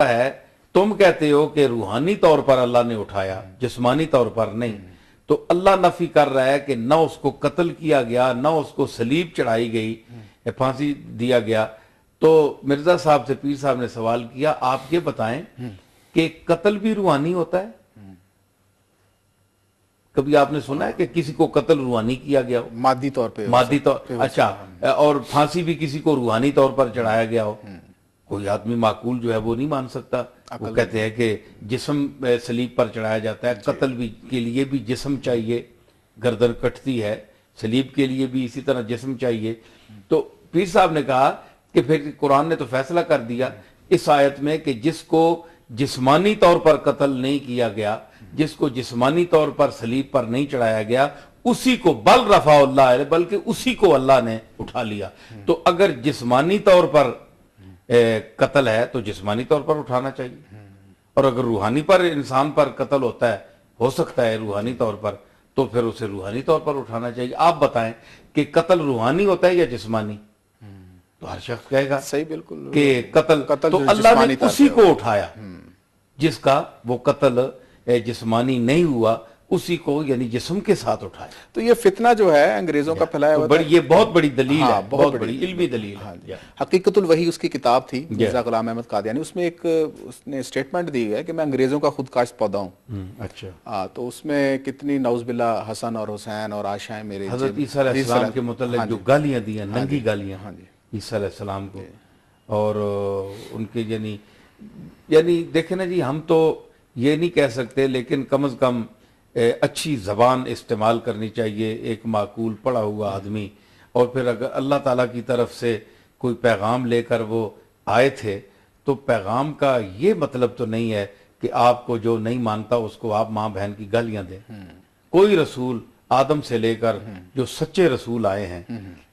ہے تم کہتے ہو کہ روحانی طور پر اللہ نے اٹھایا جسمانی طور پر نہیں، تو اللہ نفی کر رہا ہے کہ نہ اس کو قتل کیا گیا، نہ اس کو صلیب چڑھائی گئی، پھانسی دیا گیا۔ تو مرزا صاحب سے پیر صاحب نے سوال کیا، آپ یہ بتائیں کہ قتل بھی روحانی ہوتا ہے؟ کبھی آپ نے سنا ہے کہ کسی کو قتل روحانی کیا گیا ہو؟ مادی طور پہ مادی طور، اچھا، اور پھانسی بھی کسی کو روحانی طور پر چڑھایا گیا ہو؟ کوئی آدمی معقول جو ہے وہ نہیں مان سکتا۔ وہ کہتے ہیں کہ جسم صلیب پر چڑھایا جاتا ہے، قتل بھی کے لیے بھی جسم چاہیے، گردن کٹتی ہے، صلیب کے لیے بھی اسی طرح جسم چاہیے۔ تو پیر صاحب نے کہا کہ پھر قرآن نے تو فیصلہ کر دیا اس آیت میں کہ جس کو جسمانی طور پر قتل نہیں کیا گیا، جس کو جسمانی طور پر صلیب پر نہیں چڑھایا گیا، اسی کو بل رفع اللہ ہے، بلکہ اسی کو اللہ نے اٹھا لیا۔ تو اگر جسمانی طور پر قتل ہے تو جسمانی طور پر اٹھانا چاہیے، اور اگر روحانی پر انسان پر قتل ہوتا ہے، ہو سکتا ہے روحانی طور پر، تو پھر اسے روحانی طور پر اٹھانا چاہیے۔ آپ بتائیں کہ قتل روحانی ہوتا ہے یا جسمانی؟ تو ہر شخص کہے گا صحیح، بالکل کہ قتل تو اللہ نے اسی کو اٹھایا جس کا وہ قتل جسمانی نہیں ہوا، اسی کو یعنی جسم کے ساتھ اٹھایا۔ تو یہ فتنہ جو ہے انگریزوں کا پھیلایا ہوا، یہ بہت بڑی دلیل ہے، بہت بڑی علمی دلیل ہے۔ حقیقت الوحی اس کی کتاب تھی، مرزا غلام احمد قادیانی، اس میں اس نے اسٹیٹمنٹ دی ہے کہ میں انگریزوں کا خود کاشت پودا ہوں۔ اچھا، تو اس میں کتنی نعوذ باللہ حسن اور حسین اور عائشہ میرے حضرت عیسیٰ علیہ السلام کے متعلق جو گالیاں دی ہیں، ننگی گالیاں عیسیٰ علیہ السلام کو، اور ان کے یعنی دیکھیں نا جی، ہم تو یہ نہیں کہہ سکتے، لیکن کم از کم اچھی زبان استعمال کرنی چاہیے ایک معقول پڑھا ہوا آدمی۔ اور پھر اگر اللہ تعالیٰ کی طرف سے کوئی پیغام لے کر وہ آئے تھے، تو پیغام کا یہ مطلب تو نہیں ہے کہ آپ کو جو نہیں مانتا اس کو آپ ماں بہن کی گالیاں دیں۔ کوئی رسول آدم سے لے کر جو سچے رسول آئے ہیں،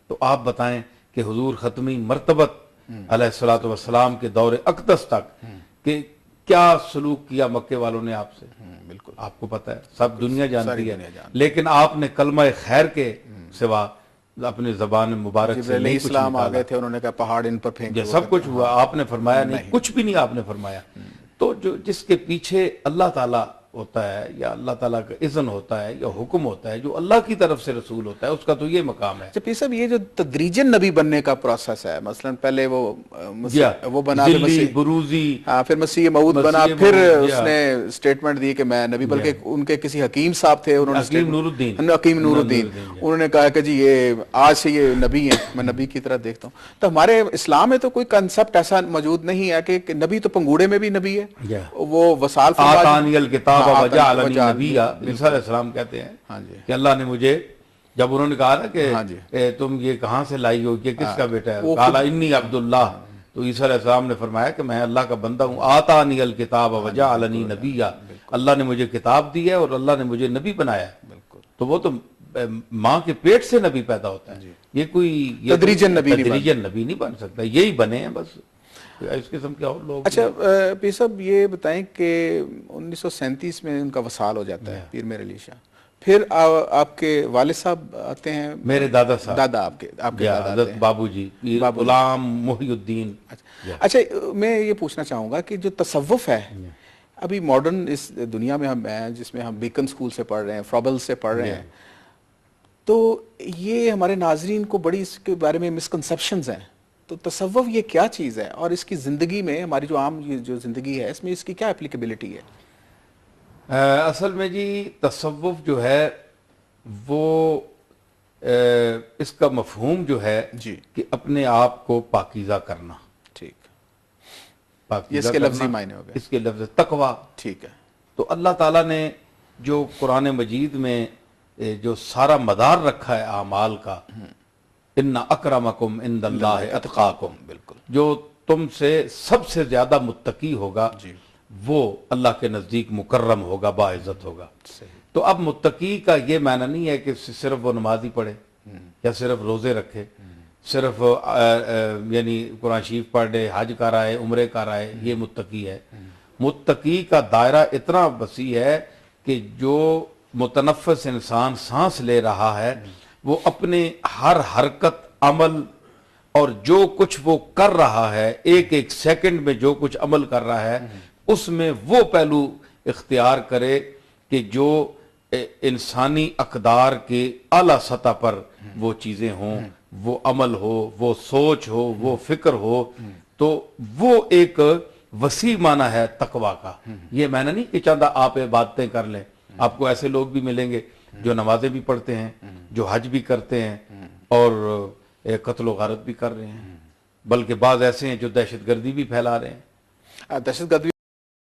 تو آپ بتائیں کہ حضور ختمی مرتبت علیہ الصلوۃ والسلام کے دور اقدس تک کہ کیا سلوک کیا مکے والوں نے آپ سے، بالکل آپ کو پتہ ہے، سب دنیا جانتی ہے، لیکن آپ نے کلمہ خیر کے سوا اپنے زبان مبارک سے نہیں کچھ اسلام آ نکالا۔ گئے تھے، انہوں نے کہا پہاڑ ان پر پھینک، سب کچھ ہوا، آپ نے فرمایا نہیں، کچھ بھی نہیں آپ نے فرمایا۔ تو جس کے پیچھے اللہ تعالیٰ ہوتا ہے، یا اللہ تعالیٰ کا اذن ہوتا ہے، یا حکم ہوتا ہے، جو اللہ کی طرف سے رسول ہوتا ہے، اس کا تو یہ مقام ہے۔ پیر صاحب، یہ جو تدریجن نبی بننے کا پروسیس ہے، مثلا پہلے وہ بنا، ذلی، بروزی، پھر مسیح موعود بنا، پھر اس نے سٹیٹمنٹ دی کہ میں نبی، بلکہ ان کے کسی حکیم صاحب تھے، انہوں نے حکیم نور الدین، انہوں نے کہا کہ جی یہ آج سے یہ نبی ہیں، میں نبی کی طرح دیکھتا ہوں۔ تو ہمارے اسلام میں تو کوئی کنسپٹ ایسا موجود نہیں ہے کہ نبی تو پنگوڑے میں بھی نبی ہے، وہ وصال آتانی الکتاب وجعلنی نبیا، عیسیٰ علیہ السلام کہتے ہیں کہ اللہ نے مجھے، جب انہوں نے کہا نا کہ تم یہ کہاں سے لائی ہو، یہ کس کا بیٹا ہے، قال انی عبداللہ، تو عیسیٰ علیہ السلام نے فرمایا کہ میں اللہ کا بندہ ہوں۔ آتانی الکتاب وجعلنی نبیا، اللہ نے مجھے کتاب دی ہے اور اللہ نے مجھے نبی بنایا ہے۔ تو وہ تو ماں کے پیٹ سے نبی پیدا ہوتا ہے، یہ کوئی تدریجن نبی نہیں بن سکتا، یہی بنے ہیں بس، اس قسم کے اور لوگ۔ اچھا پیر صاحب، یہ بتائیں کہ 1937 میں ان کا وصال ہو جاتا ہے، پیر میر علی شاہ، پھر آپ کے والد صاحب آتے ہیں، میرے دادا صاحب، دادا آپ کے دادا حضرت بابو جی غلام محی الدین۔ اچھا، میں یہ پوچھنا چاہوں گا کہ جو تصوف ہے ابھی ماڈرن اس دنیا میں ہم ہیں، جس میں ہم بیکن سکول سے پڑھ رہے ہیں، فرابل سے پڑھ رہے ہیں، تو یہ ہمارے ناظرین کو بڑی اس کے بارے میں مسکنسیپشنز ہیں۔ تو تصوف یہ کیا چیز ہے، اور اس کی زندگی میں، ہماری جو عام جو زندگی ہے، اس میں اس کی کیا اپلیکیبلٹی ہے؟ اصل میں جی تصوف جو ہے وہ اس کا مفہوم جو ہے کہ اپنے آپ کو پاکیزہ کرنا، ٹھیک، پاکیزہ اس کے لفظی معنی ہو گئے، اس کے لفظ تقویٰ، ٹھیک ہے۔ تو اللہ تعالیٰ نے جو قرآن مجید میں جو سارا مدار رکھا ہے اعمال کا، ان اکرمکم عند اللہ اتقاکم، بالکل، جو تم سے سب سے زیادہ متقی ہوگا وہ اللہ کے نزدیک مکرم ہوگا، باعزت ہوگا۔ تو اب متقی کا یہ معنی نہیں ہے کہ صرف وہ نمازی پڑھے، یا صرف روزے رکھے، صرف یعنی قرآن شریف پڑھ لے، حج کر آئے، عمرے کر آئے، یہ متقی ہے۔ متقی کا دائرہ اتنا وسیع ہے کہ جو متنفس انسان سانس لے رہا ہے، وہ اپنے ہر حرکت، عمل اور جو کچھ وہ کر رہا ہے ایک ایک سیکنڈ میں جو کچھ عمل کر رہا ہے اس میں وہ پہلو اختیار کرے کہ جو انسانی اقدار کے اعلیٰ سطح پر وہ چیزیں ہوں، وہ عمل ہو، وہ سوچ ہو، وہ فکر ہو، تو وہ ایک وسیع معنی ہے تقویٰ کا۔ یہ معنی نہیں کہ چاندہ آپ عبادتیں کر لیں، آپ کو ایسے لوگ بھی ملیں گے جو نمازیں بھی پڑھتے ہیں، جو حج بھی کرتے ہیں اور قتل و غارت بھی کر رہے ہیں، بلکہ بعض ایسے ہیں جو دہشت گردی بھی پھیلا رہے ہیں۔ دہشت گرد